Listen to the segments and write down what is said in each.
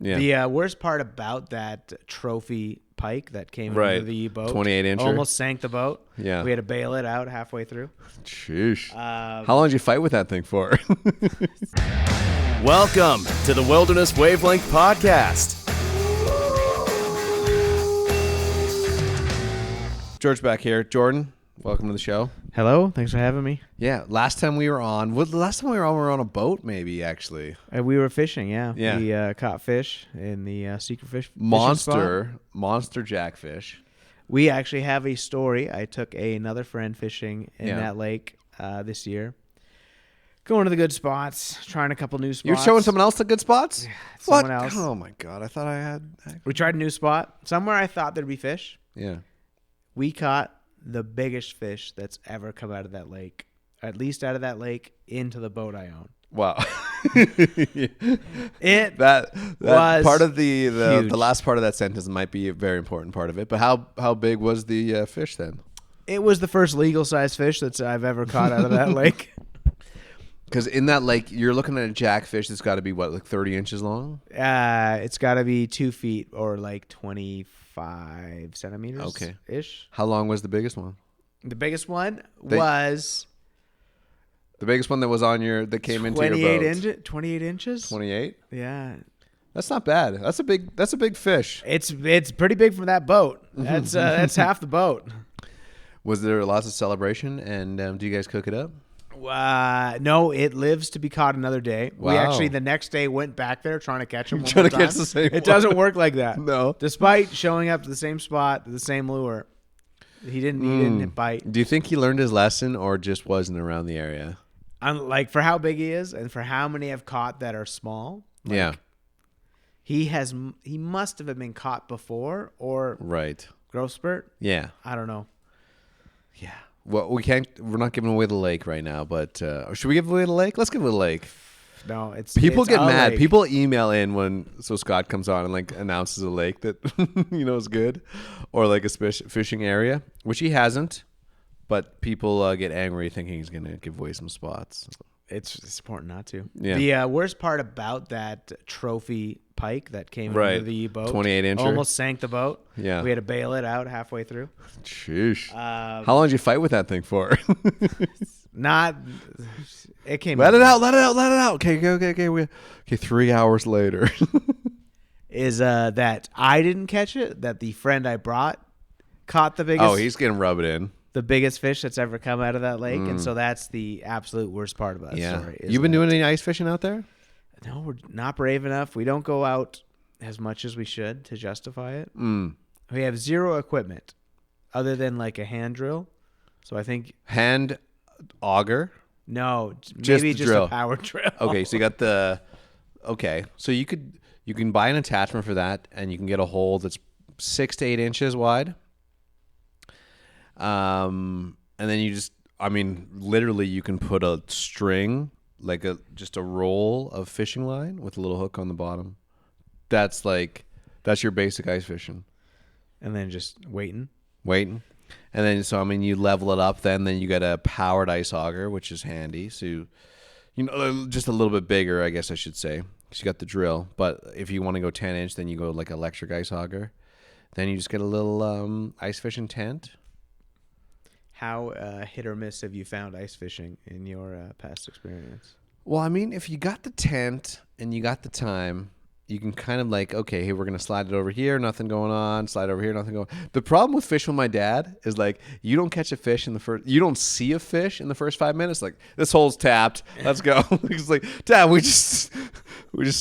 Yeah. The worst part about that trophy pike that came into the boat, 28-incher, almost sank the boat. Yeah. We had to bail it out halfway through. Sheesh. How long did you fight with that thing for? Welcome to the Wilderness Wavelength podcast. George back here. Jordan, welcome to the show. Hello, thanks for having me. Yeah, last time we were on, we were on a boat, maybe actually. We were fishing, yeah. Yeah. We caught fish in the secret fish Monster jackfish. We actually have a story. I took another friend fishing in that lake this year. Going to the good spots, trying a couple new spots. You're showing someone else the good spots? Yeah, What? someone else. Oh my God, I thought I had. We tried a new spot. Somewhere I thought there'd be fish. Yeah. We caught the biggest fish that's ever come out of that lake. At least out of that lake into the boat I own. Wow. It that was part of the huge. last part of that sentence might be a very important part of it. But how big was the fish then? It was the first legal size fish that I've ever caught out of that lake. Because in that lake, you're looking at a jackfish that's got to be, what, like 30 inches long? It's got to be 2 feet or like 25 centimeters. Okay. Ish. How long was the biggest one? The biggest one was The biggest one that was on that came into your boat? 28 inches. 28? Yeah. That's not bad. That's a big fish. It's pretty big for that boat. That's half the boat. Was there lots of celebration? And do you guys cook it up? No, it lives to be caught another day. Wow. We actually the next day went back there trying to catch him. Trying to catch the same It one. doesn't work like that. No. Despite showing up to the same spot, the same lure, he didn't bite. Do you think he learned his lesson or just wasn't around the area? Like for how big he is and for how many I've caught that are small. Yeah. He must have been caught before or Right. growth spurt. Yeah. I don't know. Yeah. Well, we're not giving away the lake right now, but should we give away the lake? Let's give away the lake. No, People it's get a mad. lake. People email in so Scott comes on and like announces a lake that is good, or like a fishing area, which he hasn't. But people get angry thinking he's going to give away some spots. It's important not to. Yeah. The worst part about that trophy pike that came into the boat, 28-incher, almost sank the boat. Yeah. We had to bail it out halfway through. Sheesh. How long did you fight with that thing for? It came. Let it out. Okay. 3 hours later. Is that I didn't catch it? That the friend I brought caught the biggest. Oh, he's going to rub it in. The biggest fish that's ever come out of that lake, and so that's the absolute worst part about the Yeah. story. You've been doing any ice fishing out there? No, we're not brave enough. We don't go out as much as we should to justify it. We have zero equipment other than like a hand drill. So I think Hand auger? no, Just maybe the just drill. a power drill. Okay, so you got so you can buy an attachment for that, and you can get a hole that's 6 to 8 inches wide. And then literally you can put a string, like just a roll of fishing line with a little hook on the bottom. That's your basic ice fishing. And then just waiting. And then, you level it up then you got a powered ice auger, which is handy. So, just a little bit bigger, I guess I should say, because you got the drill. But if you want to go 10-inch, then you go like electric ice auger. Then you just get a little ice fishing tent. How hit or miss have you found ice fishing in your past experience? Well, if you got the tent and you got the time, you can kind of like, okay, hey, we're going to slide it over here, nothing going on, slide over here, nothing going on. The problem with fishing with my dad is like, you don't catch a fish you don't see a fish in the first 5 minutes. Like, this hole's tapped. Let's go. It's like, Dad, we just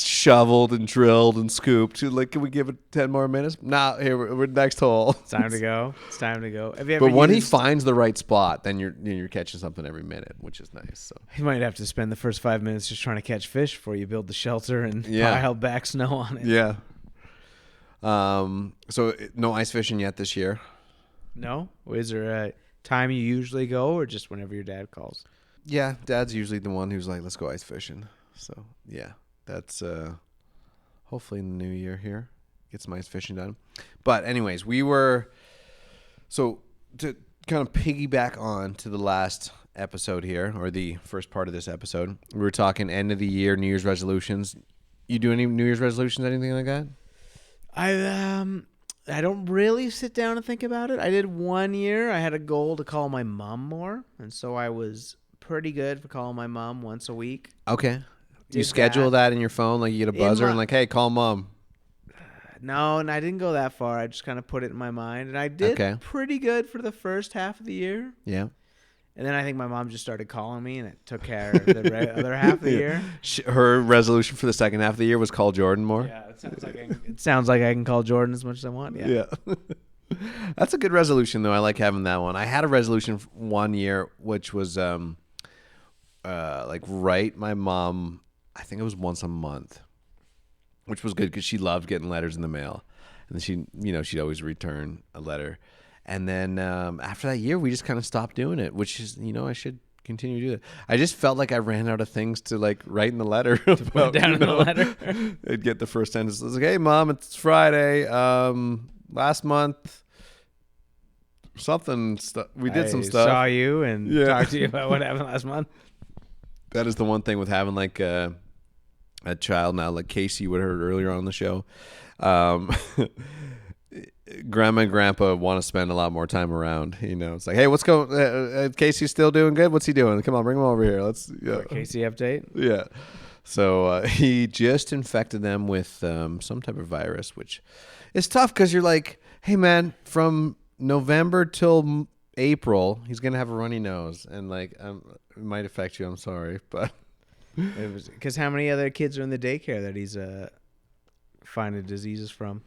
shoveled and drilled and scooped. Like, can we give it 10 more minutes? Nah, here, we're next hole. It's time to go. Have you ever But when he finds the right spot, then you're catching something every minute, which is nice. So you might have to spend the first 5 minutes just trying to catch fish before you build the shelter and pile back snow on it. Yeah. So no ice fishing yet this year? No? Is there a time you usually go or just whenever your dad calls? Yeah, Dad's usually the one who's like, let's go ice fishing. So, yeah, that's hopefully in the new year here. Get some ice fishing done. But anyways, so to kind of piggyback on to the last episode here, or the first part of this episode, we were talking end of the year, New Year's resolutions. You do any New Year's resolutions, anything like that? I don't really sit down and think about it. I did 1 year. I had a goal to call my mom more, and so I was pretty good for calling my mom once a week. Okay. You Did schedule that in your phone, like you get a buzzer and like, hey, call mom. No, and I didn't go that far. I just kind of put it in my mind, and I did pretty good for the first half of the year. Yeah. And then I think my mom just started calling me, and it took care of the other half of the year. Her resolution for the second half of the year was call Jordan more. Yeah, it sounds like I can call Jordan as much as I want. Yeah. That's a good resolution, though. I like having that one. I had a resolution 1 year, which was like write my mom. I think it was once a month, which was good because she loved getting letters in the mail, and then she'd always return a letter. And then after that year, we just kind of stopped doing it, which is, I should continue to do that. I just felt like I ran out of things to like write in the letter. To put down in the letter. I'd get the first sentence. I was like, hey, Mom, it's Friday. Last month, we did some stuff. I saw you and talked to you about what happened last month. That is the one thing with having like a child now, like Casey, you would have heard earlier on the show. Grandma and Grandpa want to spend a lot more time around. It's like, hey, what's going? Casey's still doing good. What's he doing? Come on, bring him over here. Let's Casey update. Yeah. So he just infected them with some type of virus, which is tough because you're like, hey man, from November till April, he's gonna have a runny nose, and like it might affect you. I'm sorry, but it was because how many other kids are in the daycare that he's finding diseases from?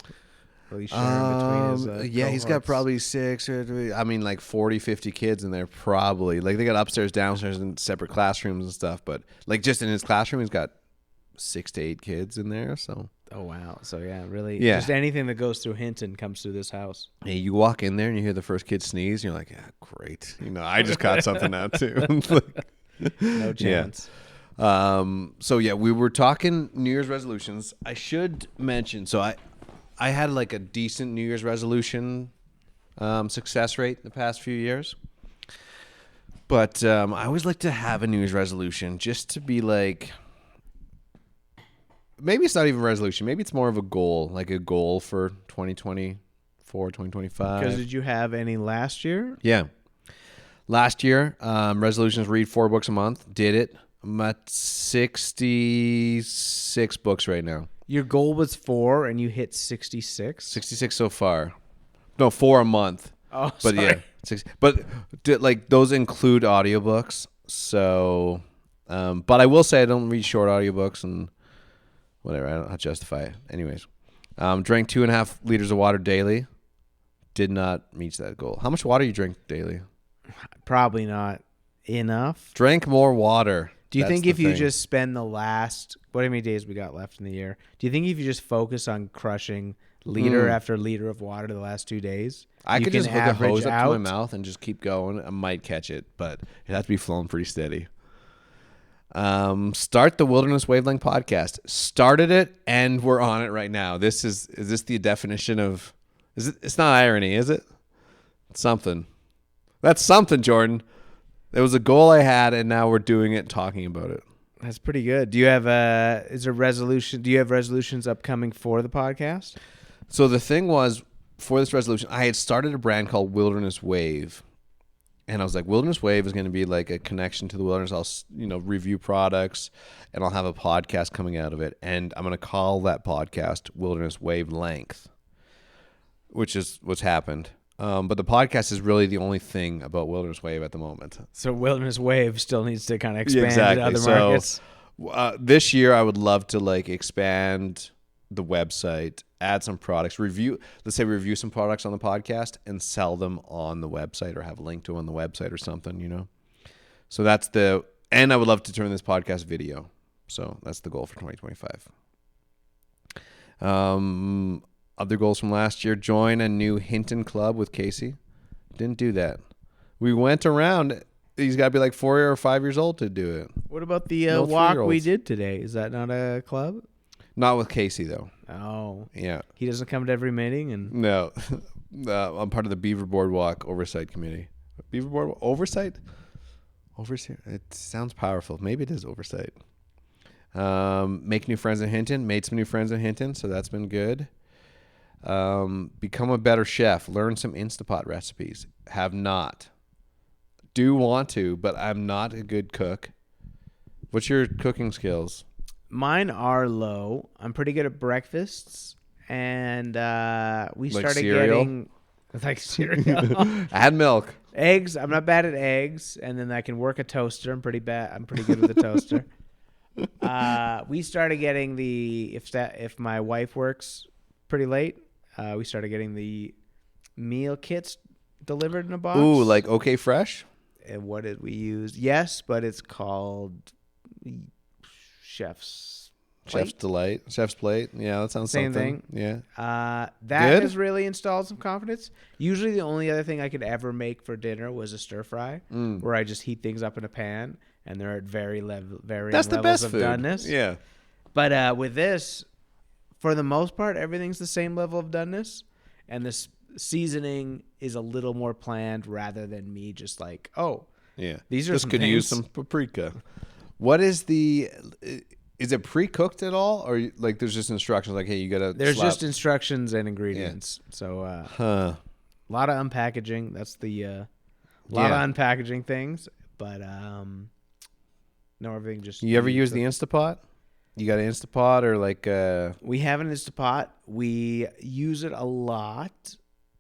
He's he's got probably 6 or like 40, 50 kids in there probably. Like they got upstairs, downstairs, and separate classrooms and stuff. But like just in his classroom, he's got 6 to 8 kids in there. So oh wow, so just anything that goes through Hinton comes through this house. Hey, you walk in there and you hear the first kid sneeze, and you're like, yeah, great. I just caught something out too. No chance. Yeah. So yeah, we were talking New Year's resolutions. I should mention. So I had like a decent New Year's resolution success rate the past few years. But I always like to have a New Year's resolution just to be like, maybe it's not even a resolution. Maybe it's more of a goal, like a goal for 2024, 2025. Because did you have any last year? Yeah. Last year, resolutions read 4 books a month. Did it. I'm at 66 books right now. Your goal was 4 and you hit 66? 66 so far. No, 4 a month. Oh, but sorry. Yeah, 6. But like those include audiobooks. So, but I will say I don't read short audiobooks and whatever. I don't have to justify it. Anyways, drank 2.5 liters of water daily. Did not reach that goal. How much water you drink daily? Probably not enough. Drink more water. Do you think if you just spend the last, what many days we got left in the year, do you think if you just focus on crushing liter after liter of water the last 2 days, I could just hook a hose up to my mouth and just keep going. I might catch it, but it has to be flowing pretty steady. Start the Wilderness Wavelength podcast. Started it, and we're on it right now. Is this the definition of? It's not irony, is it? It's something. That's something, Jordan. It was a goal I had, and now we're doing it and talking about it. That's pretty good. Do you have resolution? Do you have resolutions upcoming for the podcast? So the thing was, for this resolution, I had started a brand called Wilderness Wave. And I was like, Wilderness Wave is going to be like a connection to the wilderness. I'll, review products, and I'll have a podcast coming out of it. And I'm going to call that podcast Wilderness Wavelength, which is what's happened. But the podcast is really the only thing about Wilderness Wave at the moment. So Wilderness Wave still needs to kind of expand to other markets. This year, I would love to like expand the website, add some products, review some products on the podcast and sell them on the website or have a link to them on the website or something, So and I would love to turn this podcast video. So that's the goal for 2025. Other goals from last year, join a new Hinton club with Casey. Didn't do that. We went around. He's got to be like 4 or 5 years old to do it. What about the walk we did today? Is that not a club? Not with Casey, though. Oh. Yeah. He doesn't come to every meeting? No. I'm part of the Beaver Boardwalk Oversight Committee. Beaver Boardwalk Oversight? Overseer? It sounds powerful. Maybe it is oversight. Make new friends in Hinton. Made some new friends in Hinton, so that's been good. Become a better chef. Learn some Instapot recipes. Have not. Do want to, but I'm not a good cook. What's your cooking skills? Mine are low. I'm pretty good at breakfasts, and we Like started cereal? getting like cereal. Add milk. Eggs. I'm not bad at eggs, and then I can work a toaster. I'm pretty good with a toaster. We started getting if my wife works pretty late, we started getting the meal kits delivered in a box. Ooh, like OK Fresh? And what did we use? Yes, but it's called Chef's Chef's Delight. Chef's Plate. Yeah, that sounds Same something. thing. Yeah. That Good? has really installed some confidence. Usually the only other thing I could ever make for dinner was a stir fry, where I just heat things up in a pan, and they're at varying That's the levels best of food. doneness. Yeah. But with this, for the most part, everything's the same level of doneness, and this seasoning is a little more planned rather than me just like, oh, Yeah. these are This some could use things. some paprika. What is is it pre-cooked at all, or like there's just instructions like, hey, you gotta There's slap- just instructions and ingredients. So a lot of unpackaging. That's the lot of unpackaging things, but no, everything just. You ever use the Instapot? You got an Instapot or like We have an Instapot. We use it a lot.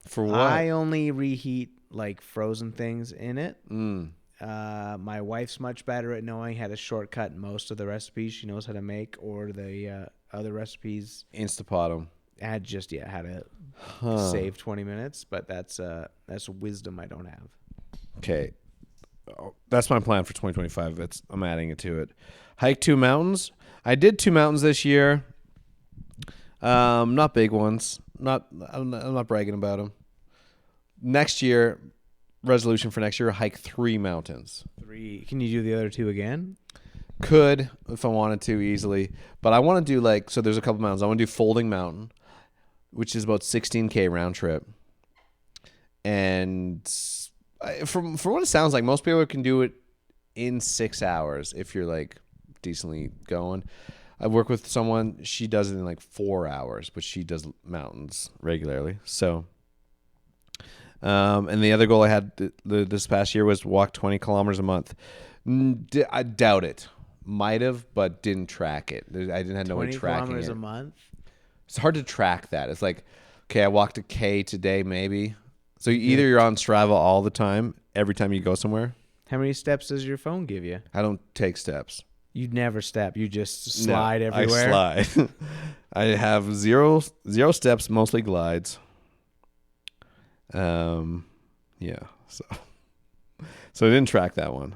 for what? I only reheat like frozen things in it. My wife's much better at knowing how to shortcut most of the recipes she knows how to make, or the other recipes. Instapot them. Had how to save 20 minutes, but that's wisdom I don't have. Okay. Oh, that's my plan for 2025. I'm adding it to it. Hike 2 mountains. I did 2 mountains this year. Not big ones. I'm not bragging about them. Next year, resolution for next year, hike 3 mountains. 3. Can you do the other 2 again? Could if I wanted to easily, but I want to do so there's a couple mountains. I want to do Folding Mountain, which is about 16K round trip. And from what it sounds like, most people can do it in 6 hours if you're like decently going. I work with someone, she does it in like 4 hours, but she does mountains regularly. So, and the other goal I had this past year was walk 20 kilometers a month. I doubt it. Might have, but didn't track it. I didn't have no way 20 tracking kilometers it. a month? It's hard to track that. It's like, okay, I walked a K today, maybe. So either you're on Strava all the time, every time you go somewhere. How many steps does your phone give you? I don't take steps. You never step. You just slide everywhere. I slide. I have zero steps, mostly glides. Yeah. So I didn't track that one.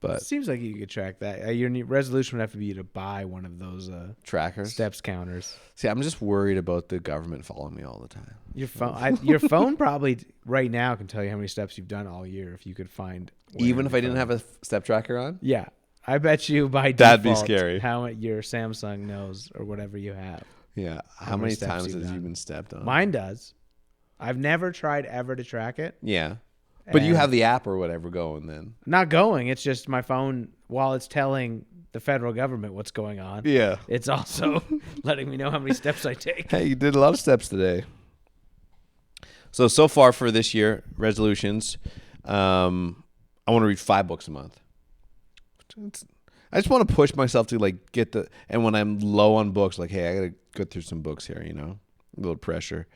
But It seems like you could track that. Your resolution would have to be to buy one of those trackers. steps counters. See, I'm just worried about the government following me all the time. Your phone probably right now can tell you how many steps you've done all year if you could find. Even if I didn't have a step tracker on? Yeah, I bet you by That'd be default, scary. how your Samsung knows or whatever you have. Yeah. How many many steps times you've has you done. been stepped on? Mine does. I've never tried ever to track it. Yeah. But you And- have the app or whatever going then. Not going. It's just my phone, while it's telling the federal government what's going on, Yeah. it's also letting me know how many steps I take. Hey, you did a lot of steps today. So far for this year, resolutions, I want to read 5 books a month. I just want to push myself to like get and when I'm low on books, like, hey, I got to go through some books here, a little pressure.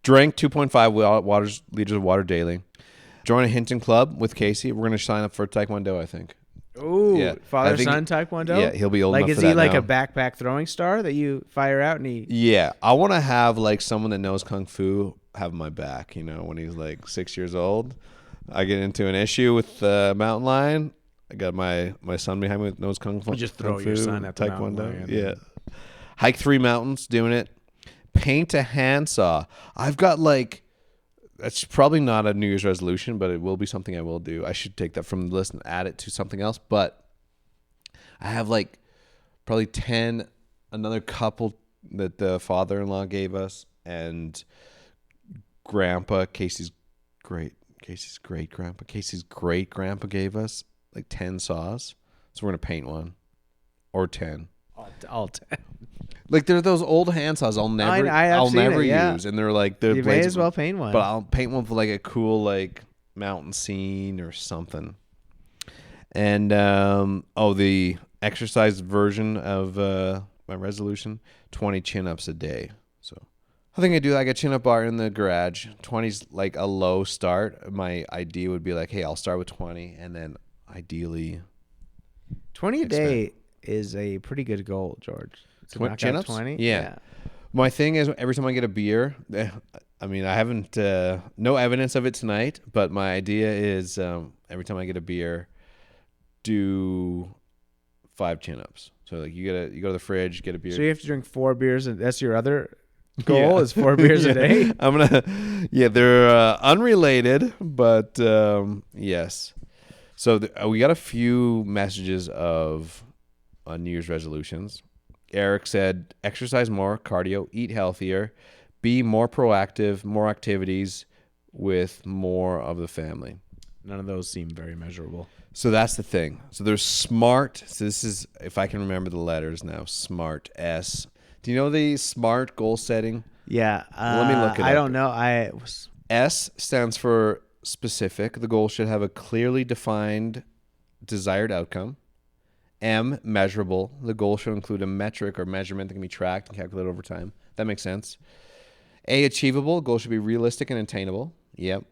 Drink 2.5 liters of water daily. Join a Hinton club with Casey. We're going to sign up for Taekwondo, I think. Ooh, Yeah. I father think- son Taekwondo. Yeah, he'll be old like, enough is for he that like now. a backpack throwing star that you fire out and he? Yeah, I want to have like someone that knows kung fu have my back. When he's like 6 years old, I get into an issue with the mountain lion. I got my son behind me that knows kung fu. Just throw your son at the mountain lion. Yeah, hike 3 mountains, doing it. Paint a handsaw. I've got that's probably not a New Year's resolution, but it will be something I will do. I should take that from the list and add it to something else. But I have probably 10, another couple that the father-in-law gave us, and grandpa, Casey's great grandpa gave us 10 saws. So we're going to paint one or 10. All 10. Like they're those old hand saws I'll I've seen never it, yeah. use, and they're like the You may blades, as well paint one. but I'll paint one for like a cool like mountain scene or something. And the exercise version of my resolution: 20 chin-ups a day. So I think I do like a chin-up bar in the garage. 20's like a low start. My idea would be like, hey, I'll start with 20, and then ideally 20 a day is a pretty good goal, George. To knock out chin-ups? 20? Yeah. My thing is, every time I get a beer, I mean, I haven't, no evidence of it tonight, but my idea is every time I get a beer, do 5 chin-ups. So like you go to the fridge, get a beer. So you have to drink 4 beers, and that's your other goal is 4 beers a day? They're unrelated, but yes. So we got a few messages of New Year's resolutions. Eric said, exercise more, cardio, eat healthier, be more proactive, more activities with more of the family. None of those seem very measurable. So that's the thing. So there's SMART. So this is, if I can remember the letters now, SMART, S. Do you know the SMART goal setting? Yeah. Let me look it up. I don't know. S stands for specific. The goal should have a clearly defined desired outcome. M, measurable. The goal should include a metric or measurement that can be tracked and calculated over time. That makes sense. A, achievable. Goal should be realistic and attainable. Yep.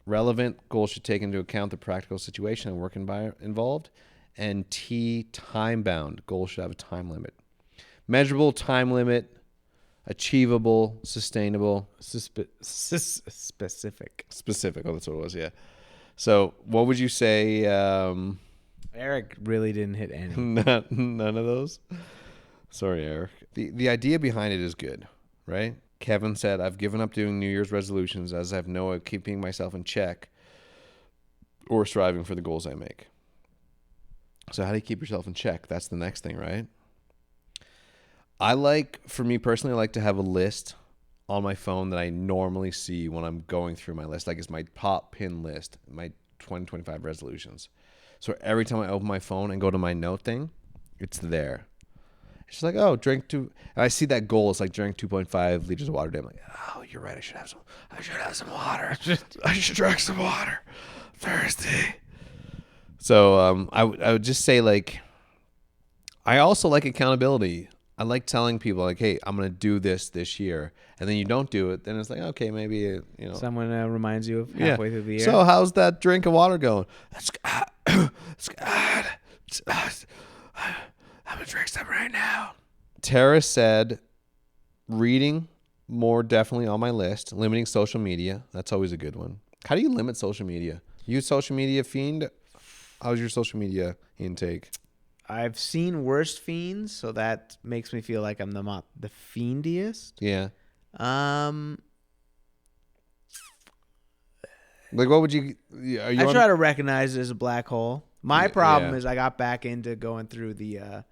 Relevant. Goal should take into account the practical situation and work involved. And T, time-bound. Goal should have a time limit. Measurable, time limit, achievable, sustainable. Specific. Specific. Oh, that's what it was, yeah. So what would you say... Eric really didn't hit any. None of those. Sorry, Eric. The idea behind it is good, right? Kevin said, I've given up doing New Year's resolutions as I have no way of keeping myself in check or striving for the goals I make. So how do you keep yourself in check? That's the next thing, right? For me personally, I like to have a list on my phone that I normally see when I'm going through my list. Like it's my top pin list, my 2025 resolutions. So every time I open my phone and go to my note thing, it's there. It's just like, oh, drink 2. And I see that goal. It's like drink 2.5 liters of water a day. I'm like, oh, you're right. I should have some water. I should drink some water. Thirsty. So I would just say, like, I also like accountability. I like telling people, like, hey, I'm going to do this year. And then you don't do it. Then it's like, okay, maybe, Someone reminds you of halfway through the year. So how's that drink of water going? It's good. I'm going to drink some right now. Tara said, reading more definitely on my list. Limiting social media. That's always a good one. How do you limit social media? You social media fiend? How's your social media intake? I've seen worse fiends, so that makes me feel like I'm the fiendiest. Yeah. Like, what would you? I try to recognize it as a black hole. My problem is I got back into going through the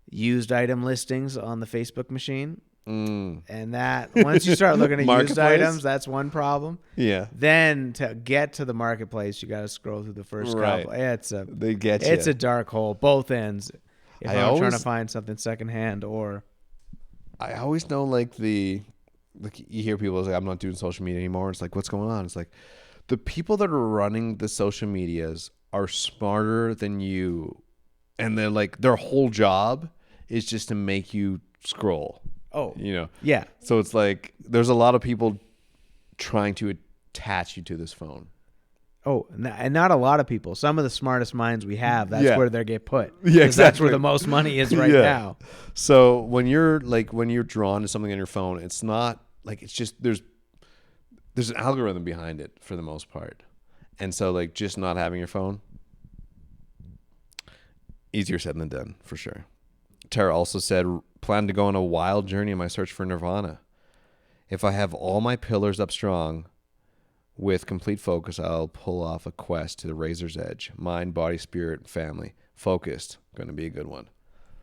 used item listings on the Facebook machine. And that once you start looking at used items, that's one problem. Yeah. Then to get to the marketplace, you got to scroll through the first couple. They get you. It's a dark hole, both ends. If I'm trying to find something secondhand, or I always know, like you hear people like, I'm not doing social media anymore. It's like, what's going on? It's like the people that are running the social medias are smarter than you, and they're like their whole job is just to make you scroll. Oh, yeah. So it's like there's a lot of people trying to attach you to this phone. Oh, and not a lot of people. Some of the smartest minds we have, that's where they get put. Yeah, exactly. That's where the most money is right now. So when you're drawn to something on your phone, it's not like it's just there's an algorithm behind it for the most part. And so like just not having your phone, easier said than done for sure. Tara also said, plan to go on a wild journey in my search for nirvana. If I have all my pillars up strong with complete focus, I'll pull off a quest to the razor's edge. Mind, body, spirit, family. Focused. Going to be a good one.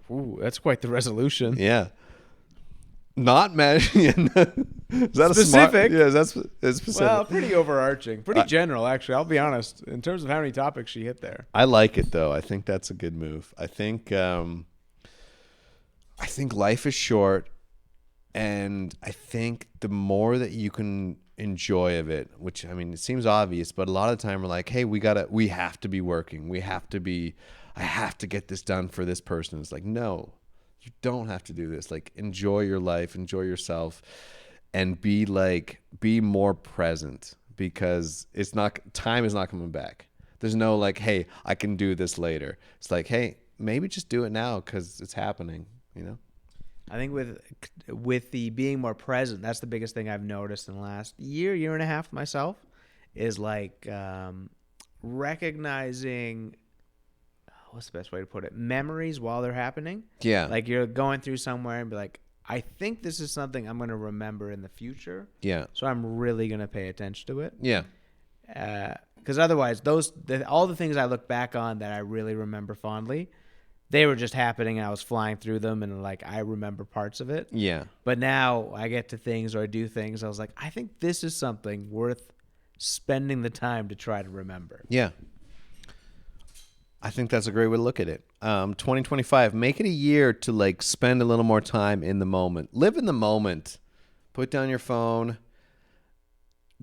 Ooh, that's quite the resolution. Yeah. Not measuring. Is that specific? Yeah, it's specific. Well, pretty overarching. Pretty general, actually. I'll be honest. In terms of how many topics she hit there. I like it, though. I think that's a good move. I think... I think life is short, and I think the more that you can enjoy of it, which, I mean, it seems obvious, but a lot of the time we're like, hey, we have to be working. I have to get this done for this person. It's like, no, you don't have to do this. Like, enjoy your life, enjoy yourself, and be more present, because time is not coming back. There's no like, hey, I can do this later. It's like, hey, maybe just do it now because it's happening, you know? I think with the being more present, that's the biggest thing I've noticed in the last year and a half myself, is like recognizing, what's the best way to put it, memories while they're happening. Yeah. Like you're going through somewhere and be like, I think this is something I'm going to remember in the future. Yeah. So I'm really going to pay attention to it. Yeah. Because otherwise, all the things I look back on that I really remember fondly, they were just happening. And I was flying through them, and like I remember parts of it. Yeah. But now I get to things or I do things. I was like, I think this is something worth spending the time to try to remember. Yeah. I think that's a great way to look at it. 2025, make it a year to like spend a little more time in the moment. Live in the moment. Put down your phone.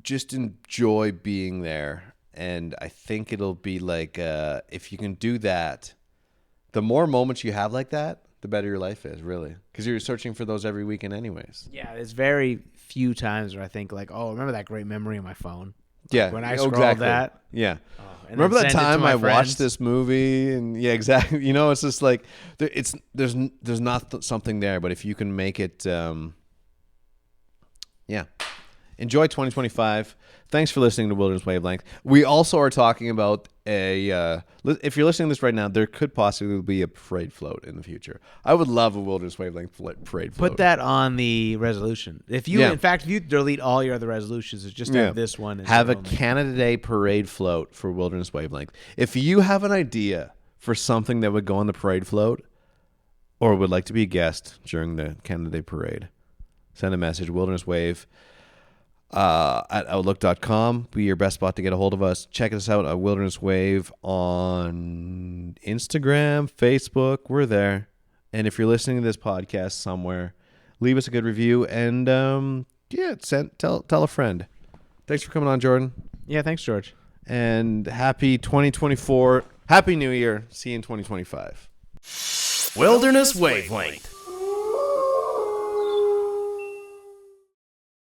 Just enjoy being there. And I think it'll be like, if you can do that, the more moments you have like that, the better your life is, really. Because you're searching for those every weekend anyways. Yeah, there's very few times where I think like, oh, remember that great memory on my phone? Yeah. When I scrolled that. Yeah. Oh, and remember then that send it to time my I friends? watched this movie? And yeah, exactly. You know, it's just like, there's not something there, but if you can make it, yeah. Enjoy 2025. Thanks for listening to Wilderness Wavelength. We also are talking about if you're listening to this right now, there could possibly be a parade float in the future. I would love a Wilderness Wavelength parade float. Put that on the resolution. In fact, if you delete all your other resolutions, it's just have this one. Have a Canada Day parade float for Wilderness Wavelength. If you have an idea for something that would go on the parade float, or would like to be a guest during the Canada Day parade, send a message, Wilderness Wave. At outlook.com. Be your best spot to get a hold of us. Check us out at Wilderness Wave on Instagram, Facebook. We're there. And if you're listening to this podcast somewhere, leave us a good review and tell a friend. Thanks for coming on, Jordan. Yeah, thanks, George. And happy 2024. Happy New Year. See you in 2025. Wilderness Wavelength.